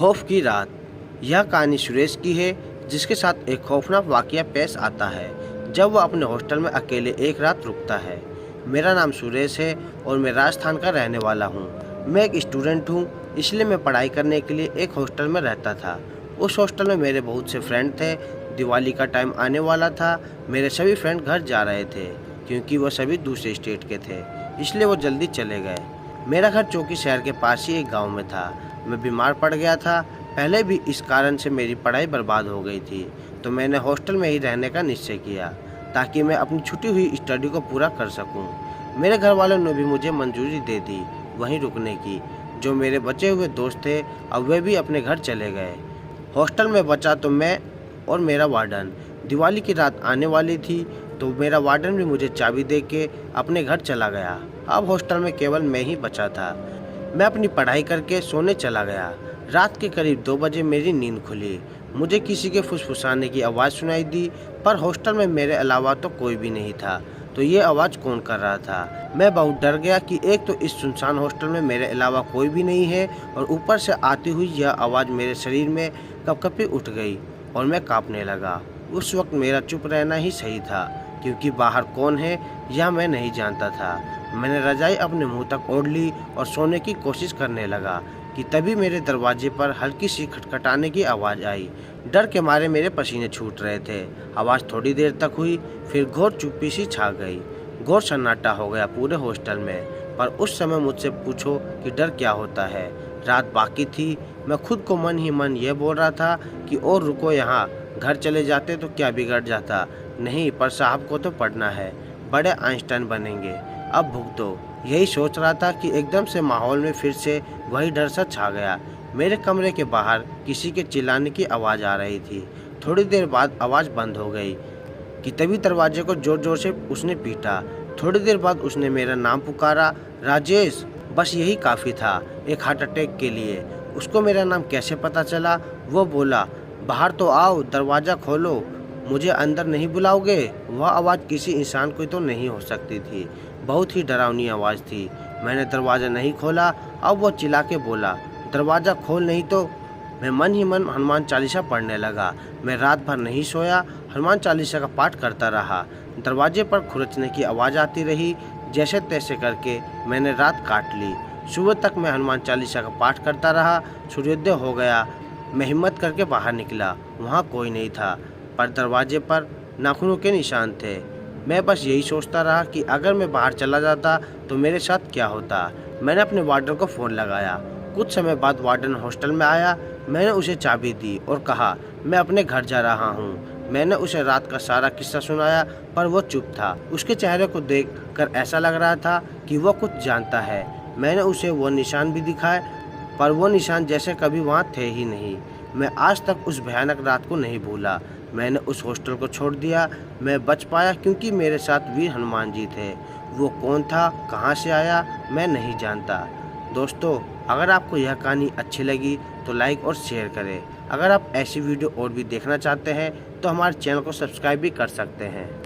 खौफ की रात। यह कहानी सुरेश की है, जिसके साथ एक खौफनाक वाकया पेश आता है जब वह अपने हॉस्टल में अकेले एक रात रुकता है। मेरा नाम सुरेश है और मैं राजस्थान का रहने वाला हूँ। मैं एक स्टूडेंट हूँ, इसलिए मैं पढ़ाई करने के लिए एक हॉस्टल में रहता था। उस हॉस्टल में मेरे बहुत से फ्रेंड थे। दिवाली का टाइम आने वाला था। मेरे सभी फ्रेंड घर जा रहे थे क्योंकि वह सभी दूसरे स्टेट के थे, इसलिए वो जल्दी चले गए। मेरा घर चौकी शहर के पास ही एक गांव में था। मैं बीमार पड़ गया था। पहले भी इस कारण से मेरी पढ़ाई बर्बाद हो गई थी, तो मैंने हॉस्टल में ही रहने का निश्चय किया ताकि मैं अपनी छुट्टी हुई स्टडी को पूरा कर सकूं। मेरे घर वालों ने भी मुझे मंजूरी दे दी वहीं रुकने की। जो मेरे बचे हुए दोस्त थे, अब वे भी अपने घर चले गए। हॉस्टल में बचा तो मैं और मेरा वार्डन। दिवाली की रात आने वाली थी, तो मेरा वार्डन भी मुझे चाबी दे के अपने घर चला गया। अब हॉस्टल में केवल मैं ही बचा था। मैं अपनी पढ़ाई करके सोने चला गया। रात के करीब 2 बजे मेरी नींद खुली। मुझे किसी के फुसफुसाने की आवाज़ सुनाई दी, पर हॉस्टल में मेरे अलावा तो कोई भी नहीं था। तो ये आवाज़ कौन कर रहा था? मैं बहुत डर गया कि एक तो इस सुनसान हॉस्टल में मेरे अलावा कोई भी नहीं है, और ऊपर से आती हुई यह आवाज़ मेरे शरीर में कँपकँपी उठ गई और मैं काँपने लगा। उस वक्त मेरा चुप रहना ही सही था, क्योंकि बाहर कौन है यह मैं नहीं जानता था। मैंने रजाई अपने मुंह तक ओढ़ ली और सोने की कोशिश करने लगा कि तभी मेरे दरवाजे पर हल्की सी खटखटाने की आवाज़ आई। डर के मारे मेरे पसीने छूट रहे थे। आवाज़ थोड़ी देर तक हुई, फिर घोर चुप्पी सी छा गई। घोर सन्नाटा हो गया पूरे हॉस्टल में। पर उस समय मुझसे पूछो कि डर क्या होता है। रात बाकी थी। मैं खुद को मन ही मन यह बोल रहा था कि और रुको, यहाँ घर चले जाते तो क्या बिगड़ जाता। नहीं, पर साहब को तो पढ़ना है, बड़े आइंस्टाइन बनेंगे, अब भुगतो। यही सोच रहा था कि एकदम से माहौल में फिर से वही डर सा छा गया। मेरे कमरे के बाहर किसी के चिल्लाने की आवाज़ आ रही थी। थोड़ी देर बाद आवाज़ बंद हो गई कि तभी दरवाजे को जोर जोर से उसने पीटा। थोड़ी देर बाद उसने मेरा नाम पुकारा, राजेश। बस यही काफ़ी था एक हार्ट अटैक के लिए। उसको मेरा नाम कैसे पता चला? वो बोला, बाहर तो आओ, दरवाज़ा खोलो, मुझे अंदर नहीं बुलाओगे? वह आवाज़ किसी इंसान की तो नहीं हो सकती थी। बहुत ही डरावनी आवाज़ थी। मैंने दरवाज़ा नहीं खोला। अब वो चिल्ला के बोला, दरवाज़ा खोल, नहीं तो। मैं मन ही मन हनुमान चालीसा पढ़ने लगा। मैं रात भर नहीं सोया, हनुमान चालीसा का पाठ करता रहा। दरवाजे पर खुरचने की आवाज़ आती रही। जैसे तैसे करके मैंने रात काट ली। सुबह तक मैं हनुमान चालीसा का पाठ करता रहा। सूर्योदय हो गया। मैं हिम्मत करके बाहर निकला। वहाँ कोई नहीं था, पर दरवाजे पर नाखूनों के निशान थे। मैं बस यही सोचता रहा कि अगर मैं बाहर चला जाता तो मेरे साथ क्या होता। मैंने अपने वार्डन को फ़ोन लगाया। कुछ समय बाद वार्डन हॉस्टल में आया। मैंने उसे चाबी दी और कहा, मैं अपने घर जा रहा हूँ। मैंने उसे रात का सारा किस्सा सुनाया, पर वो चुप था। उसके चेहरे को देखकर ऐसा लग रहा था कि वह कुछ जानता है। मैंने उसे वो निशान भी दिखाए, पर वो निशान जैसे कभी वहाँ थे ही नहीं। मैं आज तक उस भयानक रात को नहीं भूला। मैंने उस हॉस्टल को छोड़ दिया। मैं बच पाया क्योंकि मेरे साथ वीर हनुमान जी थे। वो कौन था, कहाँ से आया, मैं नहीं जानता। दोस्तों, अगर आपको यह कहानी अच्छी लगी तो लाइक और शेयर करें। अगर आप ऐसी वीडियो और भी देखना चाहते हैं तो हमारे चैनल को सब्सक्राइब भी कर सकते हैं।